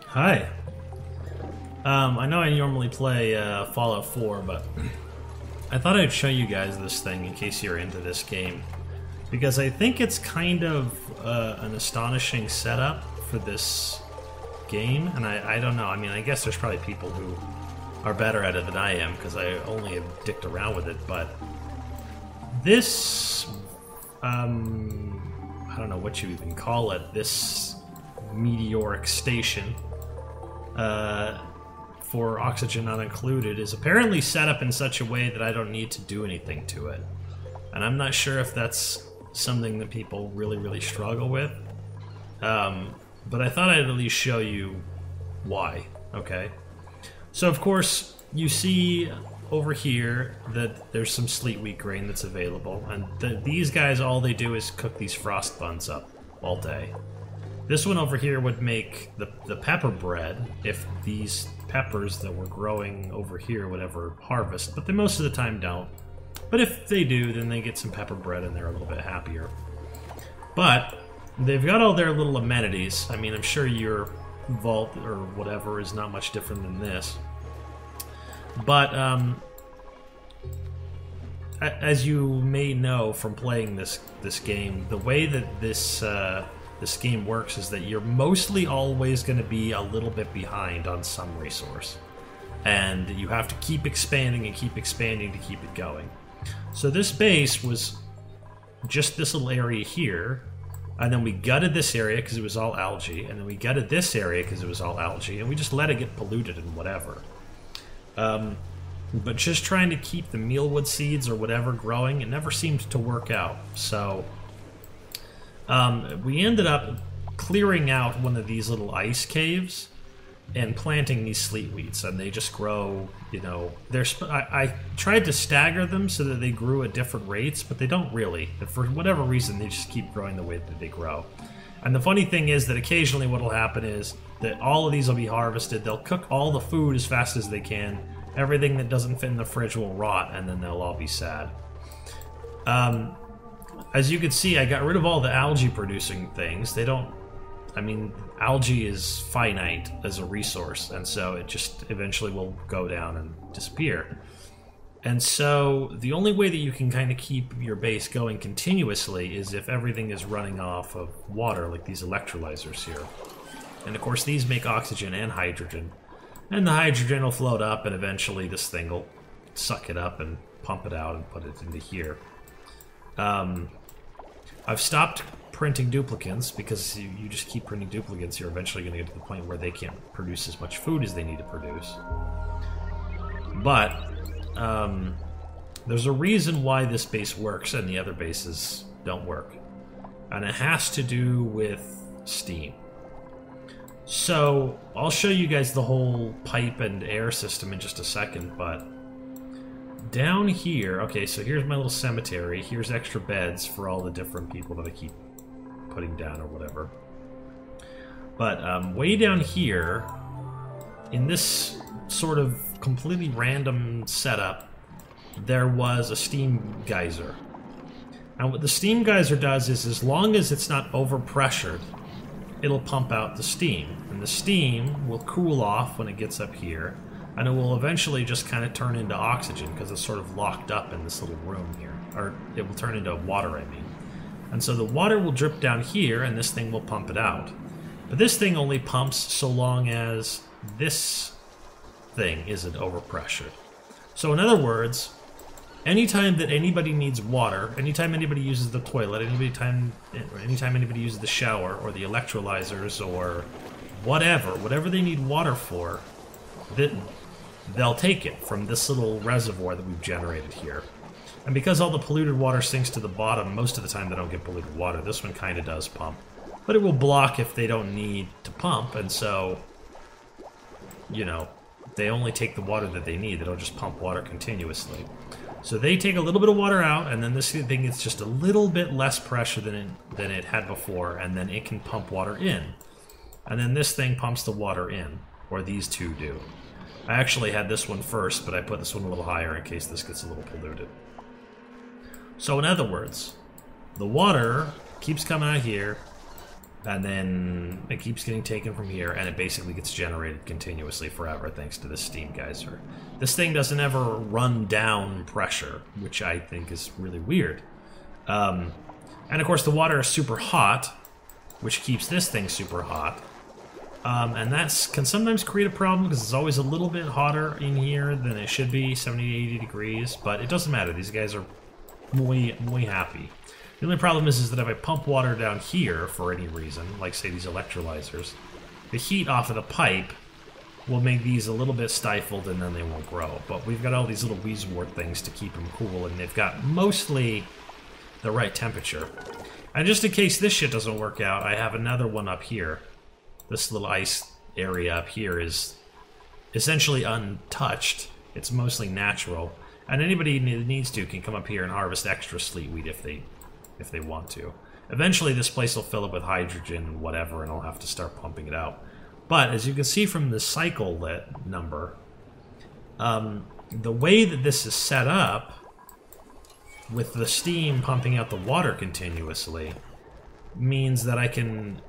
Hi. I know I normally play Fallout 4, but I thought I'd show you guys this thing in case you're into this game. Because I think it's kind of an astonishing setup for this game, and I don't know. I mean, I guess there's probably people who are better at it than I am, because I only have dicked around with it, but this, I don't know what you even call it, this meteoric station, for oxygen not included, is apparently set up in such a way that I don't need to do anything to it. And I'm not sure if that's something that people really struggle with. But I thought I'd at least show you why, okay? So of course, you see over here that there's some sleet wheat grain that's available, and these guys, all they do is cook these frost buns up all day. This one over here would make the pepper bread if these peppers that were growing over here would ever harvest, but they most of the time don't. But if they do, then they get some pepper bread and they're a little bit happier. But they've got all their little amenities. I mean, I'm sure your vault or whatever is not much different than this. But as you may know from playing this game, the way that this game works is that you're mostly always going to be a little bit behind on some resource. And you have to keep expanding and keep expanding to keep it going. So this base was just this little area here, and then we gutted this area because it was all algae, and then we gutted this area because it was all algae, and we just let it get polluted and whatever. But just trying to keep the mealwood seeds or whatever growing, it never seemed to work out. So we ended up clearing out one of these little ice caves and planting these sleet wheats, and they just grow, you know, I tried to stagger them so that they grew at different rates, but they don't really. For whatever reason, they just keep growing the way that they grow. And the funny thing is that occasionally what will happen is that all of these will be harvested, they'll cook all the food as fast as they can, everything that doesn't fit in the fridge will rot, and then they'll all be sad. As you can see, I got rid of all the algae producing things. They don't, I mean, algae is finite as a resource, and so it just eventually will go down and disappear. And so the only way that you can kind of keep your base going continuously is if everything is running off of water, like these electrolyzers here. And of course these make oxygen and hydrogen. And the hydrogen will float up, and eventually this thing will suck it up and pump it out and put it into here. I've stopped printing duplicates because you just keep printing duplicates, you're eventually going to get to the point where they can't produce as much food as they need to produce. But there's a reason why this base works and the other bases don't work. And it has to do with steam. So I'll show you guys the whole pipe and air system in just a second, but down here, okay, so here's my little cemetery. Here's extra beds for all the different people that I keep putting down or whatever. But way down here, in this sort of completely random setup, there was a steam geyser. Now what the steam geyser does is, as long as it's not overpressured, it'll pump out the steam. And the steam will cool off when it gets up here, and it will eventually just kind of turn into oxygen because it's sort of locked up in this little room here. Or it will turn into water, I mean. And so the water will drip down here, and this thing will pump it out. But this thing only pumps so long as this thing isn't overpressured. So in other words, anytime that anybody needs water, anytime anybody uses the toilet, anytime anybody uses the shower or the electrolyzers or whatever they need water for, they'll take it from this little reservoir that we've generated here. And because all the polluted water sinks to the bottom, most of the time they don't get polluted water. This one kind of does pump. But it will block if they don't need to pump, and so, you know, they only take the water that they need. They don't just pump water continuously. So they take a little bit of water out, and then this thing gets just a little bit less pressure than it had before, and then it can pump water in. And then this thing pumps the water in, or these two do. I actually had this one first, but I put this one a little higher in case this gets a little polluted. So in other words, the water keeps coming out here, and then it keeps getting taken from here, and it basically gets generated continuously forever thanks to this steam geyser. This thing doesn't ever run down pressure, which I think is really weird. And of course the water is super hot, which keeps this thing super hot. And that can sometimes create a problem because it's always a little bit hotter in here than it should be, 70 to 80 degrees, but it doesn't matter. These guys are muy happy. The only problem is that if I pump water down here for any reason, like say these electrolyzers, the heat off of the pipe will make these a little bit stifled and then they won't grow. But we've got all these little Weezewort things to keep them cool, and they've got mostly the right temperature. And just in case this shit doesn't work out, I have another one up here. This little ice area up here is essentially untouched. It's mostly natural. And anybody that needs to can come up here and harvest extra sleetweed if they want to. Eventually this place will fill up with hydrogen and whatever, and I'll have to start pumping it out. But as you can see from the cycle number, the way that this is set up, with the steam pumping out the water continuously, means that I can,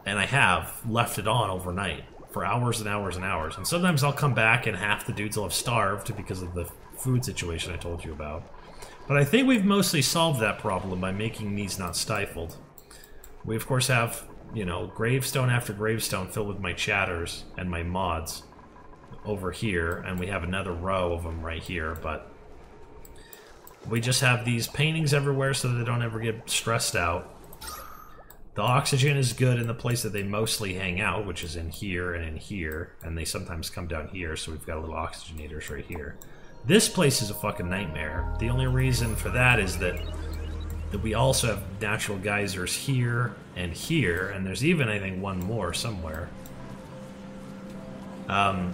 and I have, left it on overnight for hours and hours and hours. And sometimes I'll come back and half the dudes will have starved because of the food situation I told you about. But I think we've mostly solved that problem by making these not stifled. We of course have, you know, gravestone after gravestone filled with my chatters and my mods over here, and we have another row of them right here, but we just have these paintings everywhere so that they don't ever get stressed out. The oxygen is good in the place that they mostly hang out, which is in here, and they sometimes come down here, so we've got little oxygenators right here. This place is a fucking nightmare. The only reason for that is that we also have natural geysers here, and there's even, I think, one more somewhere.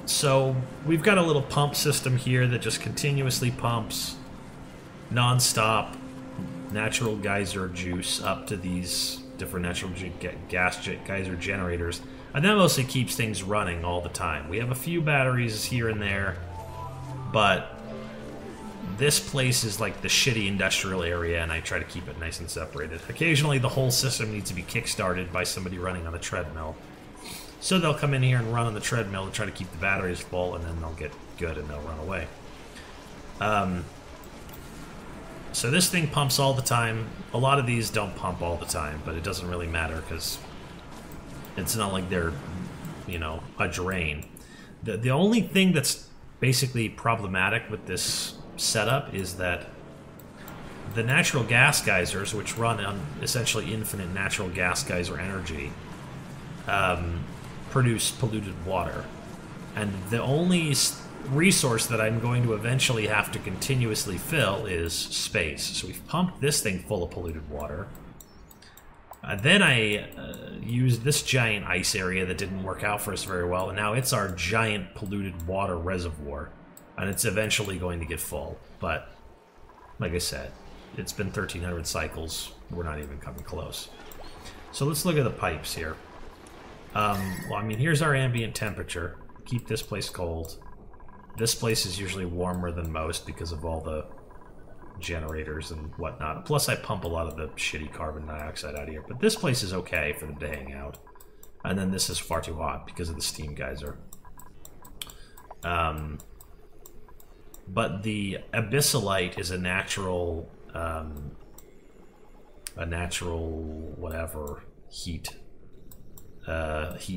So we've got a little pump system here that just continuously pumps non-stop natural geyser juice up to these different natural geyser generators, and that mostly keeps things running all the time. We have a few batteries here and there, but this place is like the shitty industrial area, and I try to keep it nice and separated. Occasionally the whole system needs to be kick-started by somebody running on a treadmill. So they'll come in here and run on the treadmill to try to keep the batteries full, and then they'll get good and they'll run away. So this thing pumps all the time. A lot of these don't pump all the time, but it doesn't really matter because it's not like they're, you know, a drain. The only thing that's basically problematic with this setup is that the natural gas geysers, which run on essentially infinite natural gas geyser energy, produce polluted water. And the only resource that I'm going to eventually have to continuously fill is space. So we've pumped this thing full of polluted water. Then I used this giant ice area that didn't work out for us very well, and now it's our giant polluted water reservoir. And it's eventually going to get full. But, like I said, it's been 1,300 cycles. We're not even coming close. So let's look at the pipes here. Well, I mean, here's our ambient temperature. Keep this place cold. This place is usually warmer than most because of all the generators and whatnot. Plus, I pump a lot of the shitty carbon dioxide out of here. But this place is okay for them to hang out. And then this is far too hot because of the steam geyser. But the abyssalite is a natural whatever heat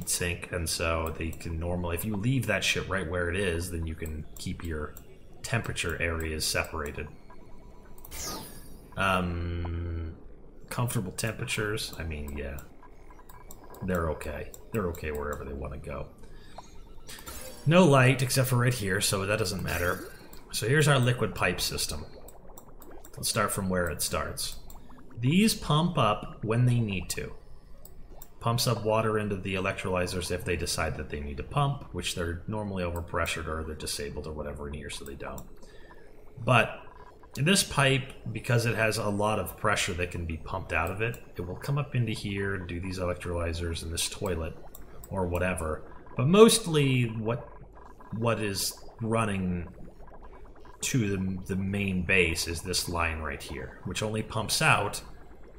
sink, and so they can normally, if you leave that shit right where it is, then you can keep your temperature areas separated. Comfortable temperatures, I mean, yeah, they're okay. They're okay wherever they want to go. No light except for right here, so that doesn't matter. So here's our liquid pipe system. Let's start from where it starts. These pump up when they need to. Pumps up water into the electrolyzers if they decide that they need to pump, which they're normally overpressured or they're disabled or whatever in here, so they don't. But this pipe, because it has a lot of pressure that can be pumped out of it, it will come up into here and do these electrolyzers in this toilet or whatever. But mostly what what is running to the main base is this line right here, which only pumps out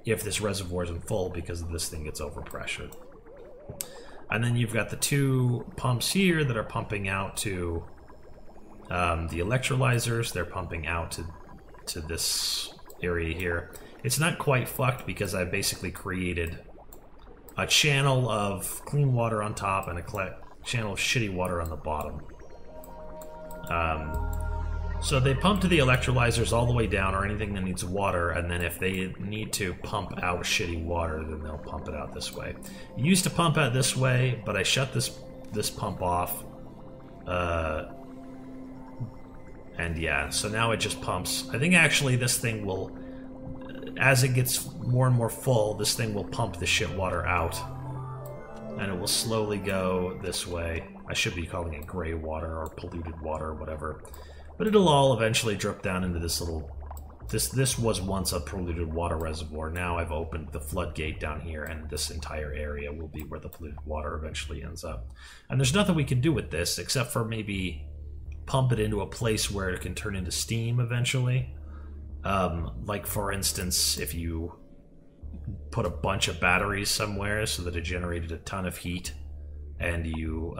if this reservoir isn't full because this thing gets overpressured. And then you've got the two pumps here that are pumping out to the electrolyzers. They're pumping out to this area here. It's not quite fucked because I basically created a channel of clean water on top and a channel of shitty water on the bottom. So they pump to the electrolyzers all the way down, or anything that needs water, and then if they need to pump out shitty water, then they'll pump it out this way. It used to pump out this way, but I shut this pump off. And yeah, so now it just pumps. I think actually this thing will, as it gets more and more full, this thing will pump the shit water out. And it will slowly go this way. I should be calling it gray water or polluted water or whatever. But it'll all eventually drip down into this little... This was once a polluted water reservoir. Now I've opened the floodgate down here, and this entire area will be where the polluted water eventually ends up. And there's nothing we can do with this, except for maybe pump it into a place where it can turn into steam eventually. Like, for instance, if you put a bunch of batteries somewhere so that it generated a ton of heat, and you,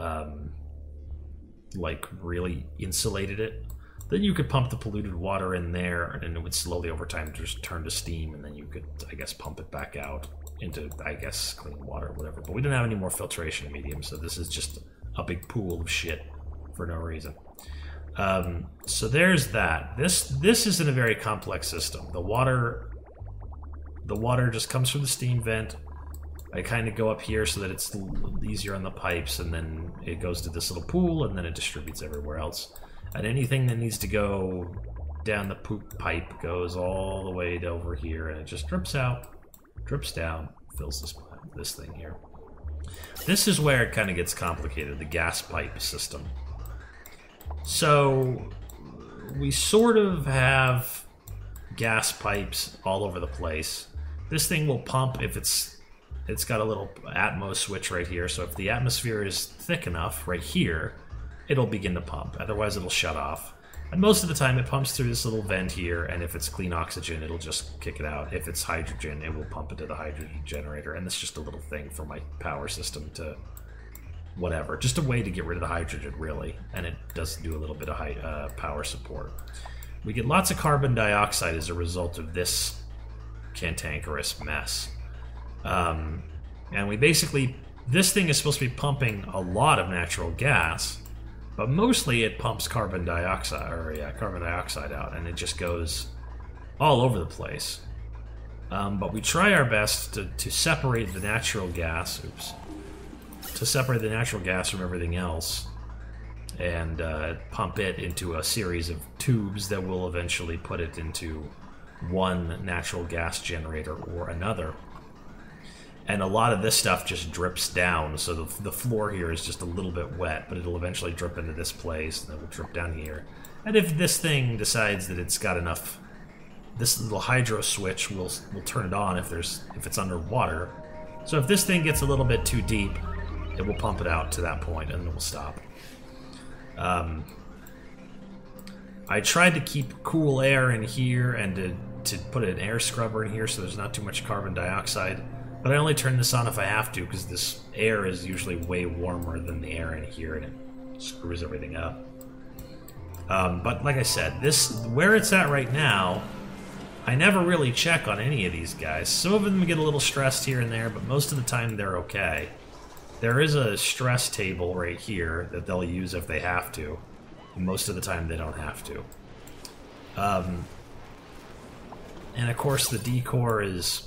like, really insulated it, then you could pump the polluted water in there, and it would slowly over time just turn to steam, and then you could, I guess, pump it back out into, I guess, clean water or whatever. But we don't have any more filtration medium, so this is just a big pool of shit for no reason. So there's that. This isn't a very complex system. The water just comes from the steam vent. I kind of go up here so that it's easier on the pipes, and then it goes to this little pool, and then it distributes everywhere else. And anything that needs to go down the poop pipe goes all the way to over here, and it just drips out, drips down, fills this thing here. This is where it kind of gets complicated, the gas pipe system. So we sort of have gas pipes all over the place. This thing will pump if it's got a little atmo switch right here, so if the atmosphere is thick enough right here, it'll begin to pump. Otherwise, it'll shut off. And most of the time, it pumps through this little vent here, and if it's clean oxygen, it'll just kick it out. If it's hydrogen, it will pump it to the hydrogen generator, and it's just a little thing for my power system to whatever. Just a way to get rid of the hydrogen, really, and it does do a little bit of power support. We get lots of carbon dioxide as a result of this cantankerous mess. And we basically... This thing is supposed to be pumping a lot of natural gas, but mostly it pumps carbon dioxide out, and it just goes all over the place. But we try our best to separate the natural gas, to separate the natural gas from everything else, and pump it into a series of tubes that will eventually put it into one natural gas generator or another. And a lot of this stuff just drips down, so the floor here is just a little bit wet, but it'll eventually drip into this place, and then it'll drip down here. And if this thing decides that it's got enough, this little hydro switch will turn it on if it's underwater. So if this thing gets a little bit too deep, it will pump it out to that point, and it will stop. I tried to keep cool air in here and to put an air scrubber in here so there's not too much carbon dioxide. But I only turn this on if I have to, because this air is usually way warmer than the air in here, and it screws everything up. But like I said, where it's at right now, I never really check on any of these guys. Some of them get a little stressed here and there, but most of the time they're okay. There is a stress table right here that they'll use if they have to. Most of the time they don't have to. And of course the decor is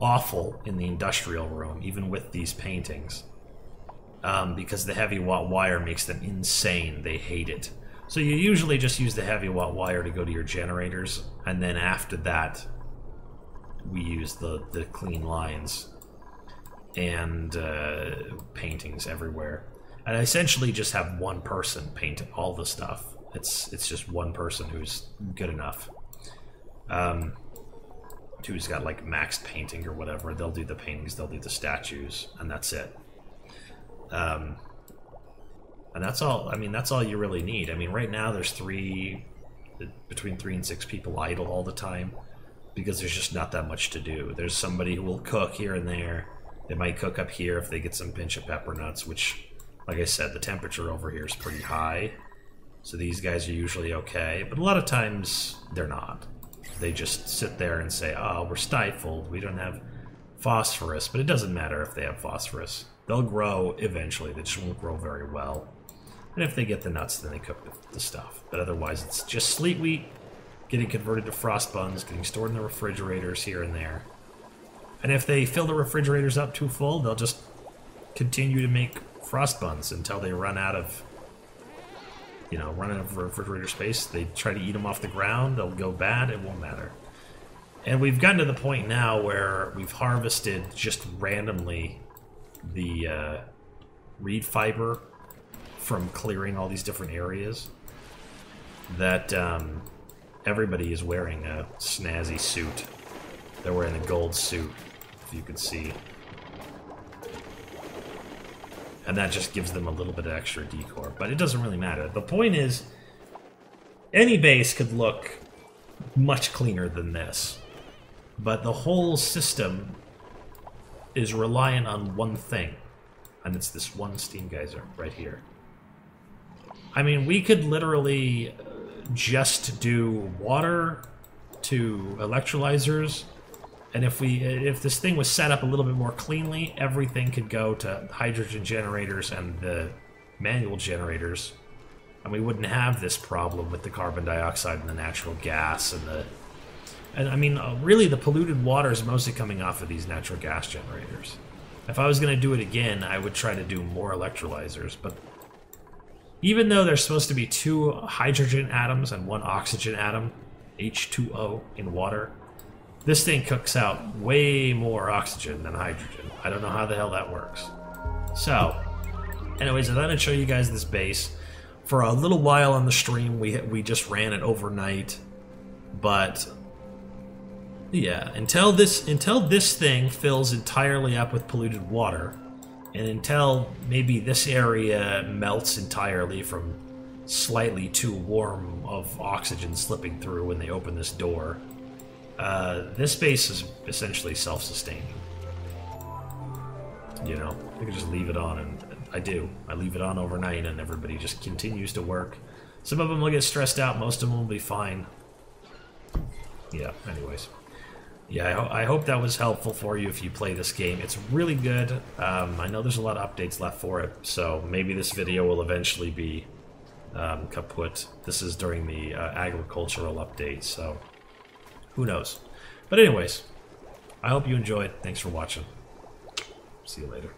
awful in the industrial room, even with these paintings, because the heavy watt wire makes them insane. They hate it. So you usually just use the heavy watt wire to go to your generators, and then after that we use the clean lines and paintings everywhere. And I essentially just have one person paint all the stuff. It's just one person who's good enough. Who's got like max painting or whatever. They'll do the paintings, they'll do the statues, and that's it. And that's all, I mean, that's all you really need. I mean, right now there's between 3 and 6 people idle all the time because there's just not that much to do. There's somebody who will cook here and there. They might cook up here if they get some pinch of pepper nuts, which, like I said, the temperature over here is pretty high. So these guys are usually okay, but a lot of times they're not. They just sit there and say, oh, we're stifled, we don't have phosphorus, but it doesn't matter if they have phosphorus. They'll grow eventually, they just won't grow very well. And if they get the nuts, then they cook the stuff. But otherwise, it's just sleet wheat getting converted to frost buns, getting stored in the refrigerators here and there. And if they fill the refrigerators up too full, they'll just continue to make frost buns until they run out of, you know, run out of refrigerator space. They try to eat them off the ground, they'll go bad, it won't matter. And we've gotten to the point now where we've harvested just randomly the reed fiber from clearing all these different areas, that everybody is wearing a snazzy suit. They're wearing a gold suit, if you could see. And that just gives them a little bit of extra decor, but it doesn't really matter. The point is, any base could look much cleaner than this, but the whole system is reliant on one thing, and it's this one steam geyser right here. I mean, we could literally just do water to electrolyzers, and if this thing was set up a little bit more cleanly, everything could go to hydrogen generators and the manual generators, and we wouldn't have this problem with the carbon dioxide and the natural gas and I mean, really the polluted water is mostly coming off of these natural gas generators. If I was going to do it again, I would try to do more electrolyzers, but even though there's supposed to be 2 hydrogen atoms and 1 oxygen atom, H2O, in water, this thing cooks out way more oxygen than hydrogen. I don't know how the hell that works. So, anyways, I thought I'd show you guys this base. For a little while on the stream, we just ran it overnight, but yeah, until this thing fills entirely up with polluted water, and until maybe this area melts entirely from slightly too warm of oxygen slipping through when they open this door, this base is essentially self-sustaining. You know, I can just leave it on, and I do. I leave it on overnight, and everybody just continues to work. Some of them will get stressed out, most of them will be fine. Yeah, anyways. Yeah, I hope that was helpful for you if you play this game. It's really good. I know there's a lot of updates left for it, so maybe this video will eventually be kaput. This is during the agricultural update, so who knows. But anyways, I hope you enjoyed. Thanks for watching. See you later.